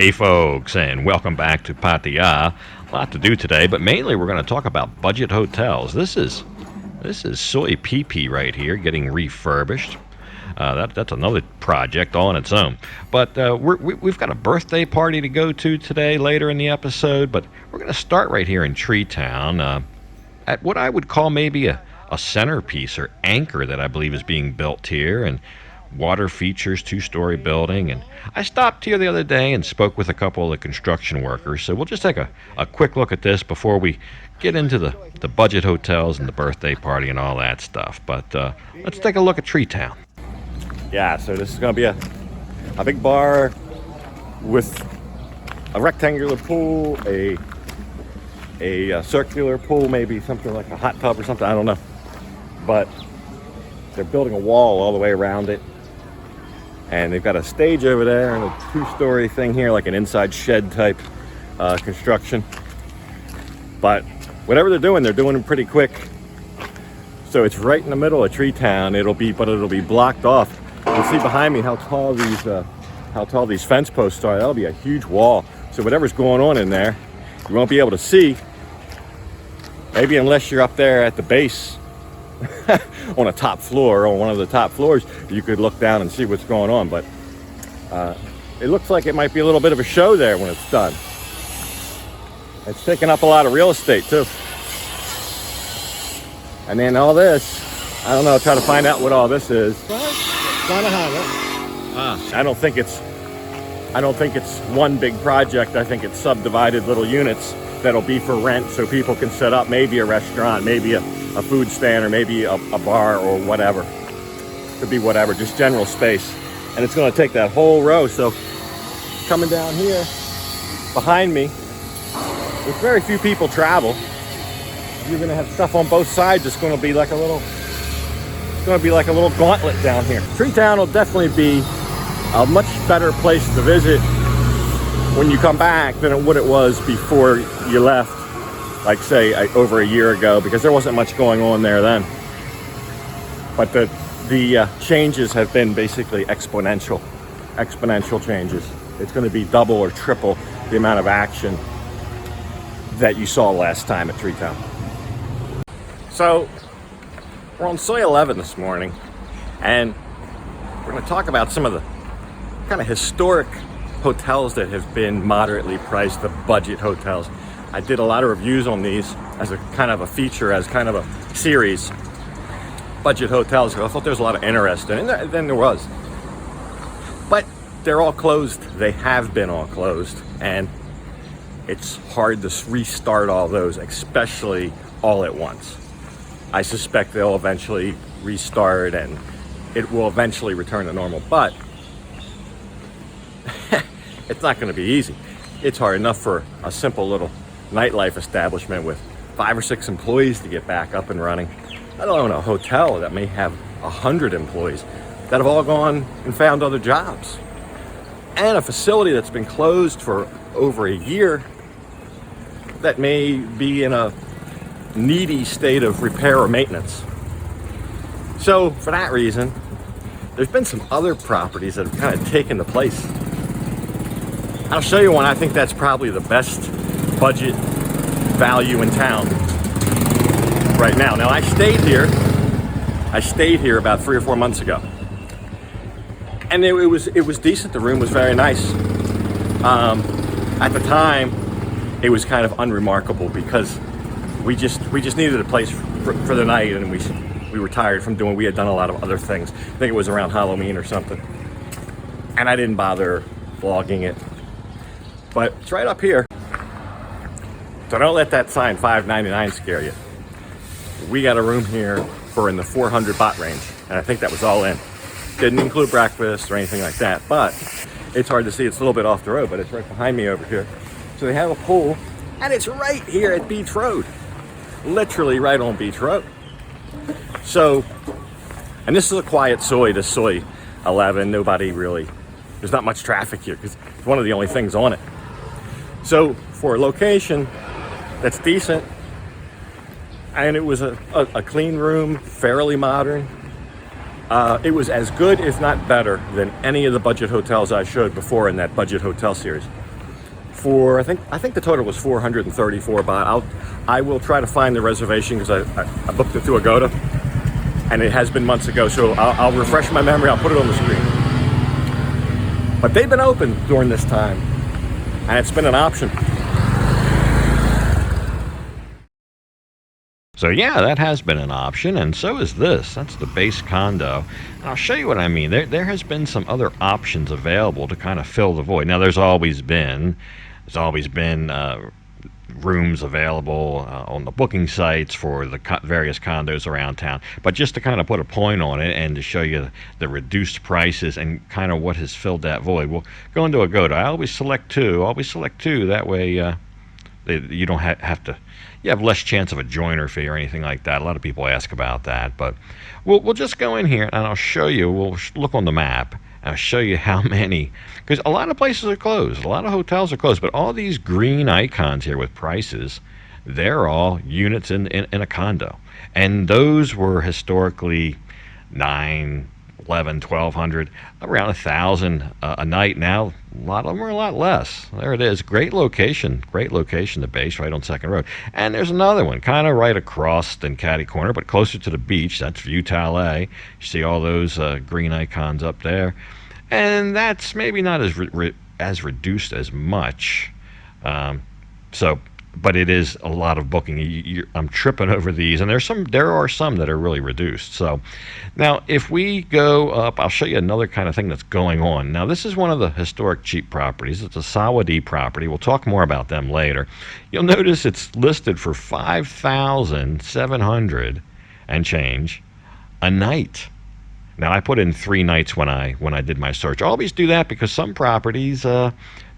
Hey folks, and welcome back to Pattaya. A lot to do today, but mainly we're going to talk about budget hotels. This is Soy Pee right here, getting refurbished. That's another project all on its own. But we've got a birthday party to go to today, later in the episode. But we're going to start right here in Tree Town, at what I would call maybe a centerpiece or anchor that I believe is being built here, and water features, two-story building. And I stopped here the other day and spoke with a couple of the construction workers. So we'll just take a quick look at this before we get into the budget hotels and the birthday party and all that stuff. But let's take a look at Tree Town. Yeah, so this is going to be a big bar with a rectangular pool, a circular pool, maybe something like a hot tub or something, I don't know. But they're building a wall all the way around it. And they've got a stage over there and a two-story thing here, like an inside shed type construction. But whatever they're doing it pretty quick. So it's right in the middle of Tree Town. It'll be blocked off. You'll see behind me how tall these fence posts are. That'll be a huge wall. So whatever's going on in there, you won't be able to see. Maybe unless you're up there at the base on a top floor, on one of the top floors, you could look down and see what's going on. But it looks like it might be a little bit of a show there when it's done. It's taking up a lot of real estate too. And then all this, I don't know, try to find out what all this is. I don't think it's one big project. I think it's subdivided little units that'll be for rent, so people can set up maybe a restaurant, maybe a food stand, or maybe a bar or whatever. Could be whatever, just general space. And it's going to take that whole row. So coming down here behind me, with very few people travel, you're going to have stuff on both sides. It's going to be like a little gauntlet down here. Tree Town will definitely be a much better place to visit when you come back than it was before you left, like say over a year ago, because there wasn't much going on there then. But the changes have been basically exponential changes. It's going to be double or triple the amount of action that you saw last time at Tree Town. So we're on Soy 11 this morning, and we're going to talk about some of the kind of historic hotels that have been moderately priced, the budget hotels. I did a lot of reviews on these as a kind of a feature, as kind of a series. Budget hotels, I thought there was a lot of interest in it, and then there was. But they're all closed. They have been all closed, and it's hard to restart all those, especially all at once. I suspect they'll eventually restart and it will eventually return to normal, but it's not going to be easy. It's hard enough for a simple little nightlife establishment with 5 or 6 employees to get back up and running. I don't know, a hotel that may have 100 employees that have all gone and found other jobs. And a facility that's been closed for over a year that may be in a needy state of repair or maintenance. So for that reason, there's been some other properties that have kind of taken the place. I'll show you one. I think that's probably the best budget value in town right now. Now, I stayed here about 3 or 4 months ago, and it was decent. The room was very nice. At the time, it was kind of unremarkable because we just needed a place for the night, and we were tired from we had done a lot of other things. I think it was around Halloween or something, and I didn't bother vlogging it. But it's right up here, so don't let that sign $5.99 scare you. We got a room here for in the 400 baht range, and I think that was all in. Didn't include breakfast or anything like that, but it's hard to see. It's a little bit off the road, but it's right behind me over here. So they have a pool, and it's right here at Beach Road, literally right on Beach Road. So, and this is a quiet Soy, this Soy 11. There's not much traffic here because it's one of the only things on it. So for a location that's decent, and it was a clean room, fairly modern, It was as good, if not better, than any of the budget hotels I showed before in that budget hotel series. for I think the total was 434 baht. I will try to find the reservation because I booked it through Agoda, and it has been months ago. So I'll refresh my memory. I'll put it on the screen. But they've been open during this time, and it's been an option. So yeah, that has been an option, and so is this. That's the base condo. And I'll show you what I mean. There has been some other options available to kind of fill the void. Now there's always been rooms available on the booking sites for the various condos around town. But just to kind of put a point on it and to show you the reduced prices and kind of what has filled that void, we'll go into Agoda. I always select two. That way you don't have to. You have less chance of a joiner fee or anything like that. A lot of people ask about that, but we'll just go in here and I'll show you. We'll look on the map. I'll show you how many, because a lot of places are closed. A lot of hotels are closed, but all these green icons here with prices, they're all units in a condo. And those were historically 9, 11, 1,200, around 1,000 a night. Now, a lot of them are a lot less. There it is. Great location, the base right on Second Road. And there's another one, kind of right across in Caddy Corner, but closer to the beach. That's View Talle. You see all those green icons up there. And that's maybe not as reduced as much. But it is a lot of booking. I'm tripping over these, and there are some that are really reduced. So now if we go up, I'll show you another kind of thing that's going on. Now this is one of the historic cheap properties. It's a Sawadee property. We'll talk more about them later. You'll notice it's listed for 5,700 and change a night. Now I put in 3 nights when I did my search. I always do that because some properties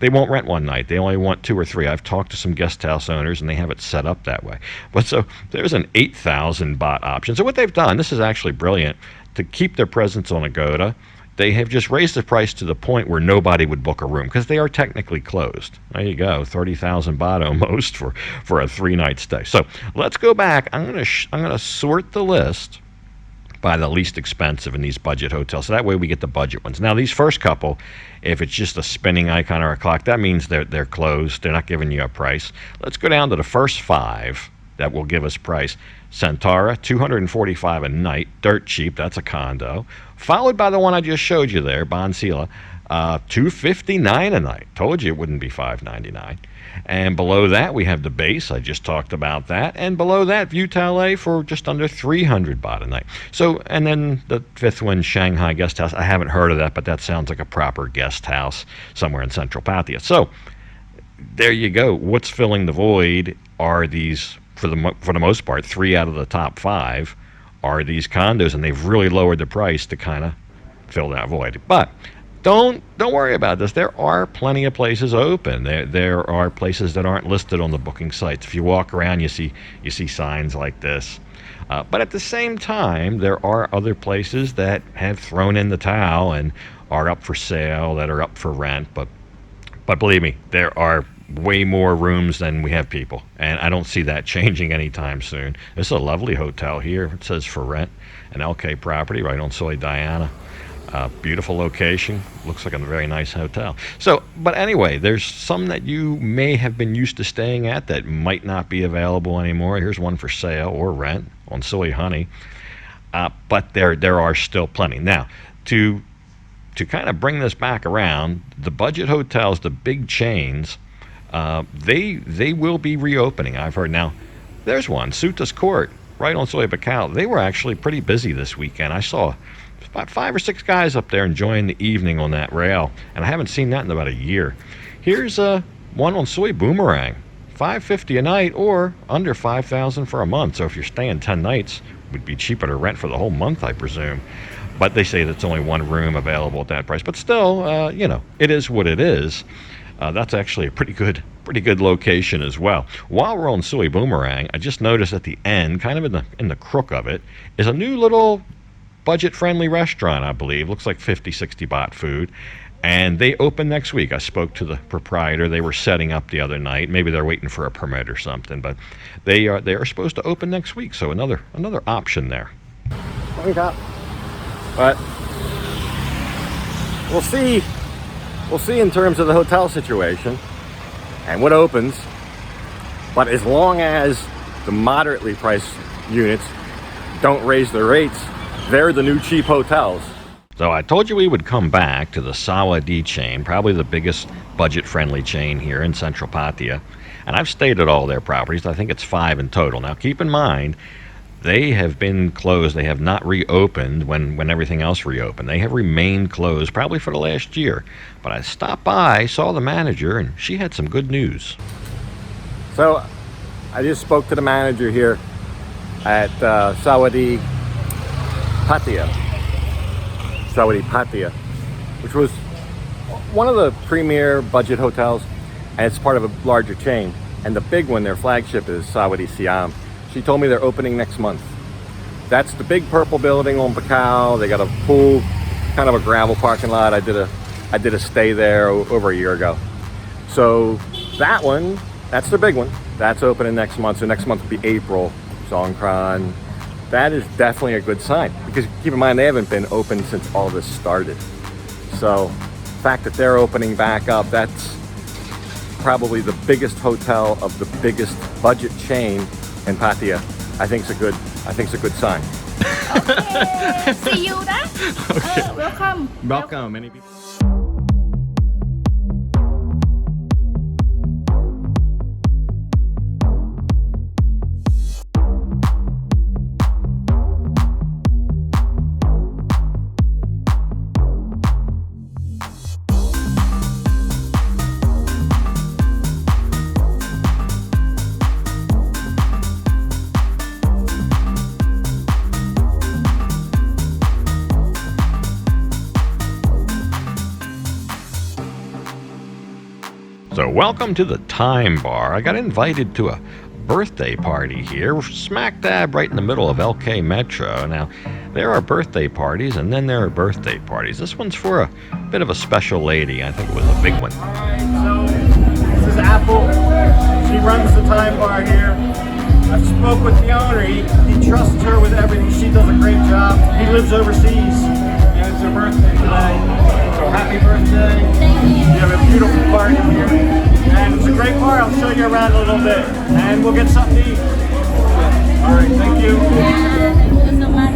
they won't rent one night. They only want 2 or 3. I've talked to some guest house owners and they have it set up that way. But so there's an 8,000 baht option. So what they've done, this is actually brilliant, to keep their presence on Agoda, they have just raised the price to the point where nobody would book a room because they are technically closed. There you go, 30,000 baht almost for a 3-night stay. So let's go back. I'm gonna sort the list by the least expensive in these budget hotels. So that way we get the budget ones. Now these first couple, if it's just a spinning icon or a clock, that means they're closed. They're not giving you a price. Let's go down to the first 5 that will give us price. Centaura, 245 a night, dirt cheap. That's a condo. Followed by the one I just showed you there, Bonsila, 259 a night. Told you it wouldn't be 599. And below that, we have the base. I just talked about that. And below that, View Talle for just under 300 baht a night. So, and then the 5th one, Shanghai Guest House. I haven't heard of that, but that sounds like a proper guest house somewhere in central Pattaya. So, there you go. What's filling the void are these, for the most part, 3 out of the top 5 are these condos, and they've really lowered the price to kind of fill that void. But don't worry about this. There are plenty of places open. There are places that aren't listed on the booking sites. If you walk around, you see signs like this. But at the same time, there are other places that have thrown in the towel and are up for sale, that are up for rent. But believe me, there are way more rooms than we have people, and I don't see that changing anytime soon. This is a lovely hotel here. It says for rent, an LK property right on Soy Diana. Beautiful location. Looks like a very nice hotel. So, but anyway, there's some that you may have been used to staying at that might not be available anymore. Here's one for sale or rent on Soy Honey. But there are still plenty. Now, to kind of bring this back around, the budget hotels, the big chains, they will be reopening. I've heard. Now, there's one, Sutas Court, right on Soy Bacau. They were actually pretty busy this weekend. I saw about 5 or 6 guys up there enjoying the evening on that rail, and I haven't seen that in about a year. Here's one on Soy Boomerang, $550 a night or under 5,000 for a month. So if you're staying 10 nights, it would be cheaper to rent for the whole month, I presume. But they say that's only one room available at that price. But still, it is what it is. That's actually a pretty good location as well. While we're on Soy Boomerang, I just noticed at the end, kind of in the crook of it, is a new little budget-friendly restaurant, I believe. Looks like 50, 60 baht food. And they open next week. I spoke to the proprietor. They were setting up the other night. Maybe they're waiting for a permit or something. But they are supposed to open next week. So another option there. But we'll see in terms of the hotel situation. and what opens. But as long as the moderately priced units don't raise their rates, they're the new cheap hotels. So I told you we would come back to the Sawadee chain, probably the biggest budget-friendly chain here in Central Pattaya. And I've stayed at all their properties. I think it's 5 in total. Now keep in mind, they have been closed. They have not reopened when everything else reopened. They have remained closed probably for the last year. But I stopped by, saw the manager, and she had some good news. So I just spoke to the manager here at Sawadee Pattaya, which was one of the premier budget hotels, and it's part of a larger chain. And the big one, their flagship, is Sawadee Siam. She told me they're opening next month. That's the big purple building on Macau. They got a pool, kind of a gravel parking lot. I did a stay there over a year ago. So that one, that's the big one. That's opening next month. So next month will be April, Songkran. That is definitely a good sign, because keep in mind, they haven't been open since all this started. So the fact that they're opening back up, that's probably the biggest hotel of the biggest budget chain in Pattaya. I think it's a good sign. Okay, see you there. Okay. Welcome. Welcome. Many people. So welcome to the Time Bar. I got invited to a birthday party here, smack dab right in the middle of LK Metro. Now, there are birthday parties, and then there are birthday parties. This one's for a bit of a special lady. I think it was a big one. Alright, so this is Apple. She runs the Time Bar here. I spoke with the owner. He trusts her with everything. She does a great job. He lives overseas, and it's her birthday today. So happy birthday. Thank you. You have a beautiful party here, and it's a great bar. I'll show you around a little bit, and we'll get something to eat. All right, thank you. Yeah, thank you so much.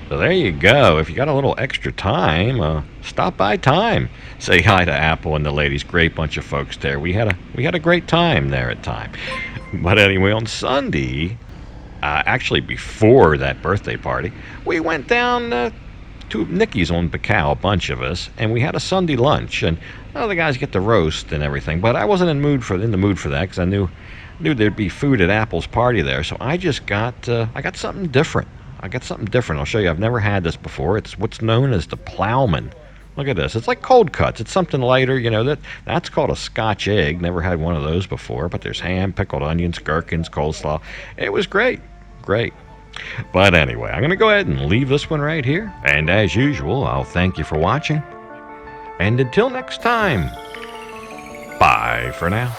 So there you go. If you got a little extra time, stop by Time. Say hi to Apple and the ladies. Great bunch of folks there. We had a great time there at Time. But anyway, on Sunday, actually before that birthday party, we went down to Nicky's on Macau, a bunch of us, and we had a Sunday lunch. And the guys get the roast and everything, but I wasn't in the mood for that, because I knew there'd be food at Apple's party there. So I just got something different. I'll show you. I've never had this before. It's what's known as the Plowman. Look at this. It's like cold cuts. It's something lighter, that's called a Scotch egg. Never had one of those before, but there's ham, pickled onions, gherkins, coleslaw. It was great. But anyway, I'm going to go ahead and leave this one right here. And as usual, I'll thank you for watching. And until next time, bye for now.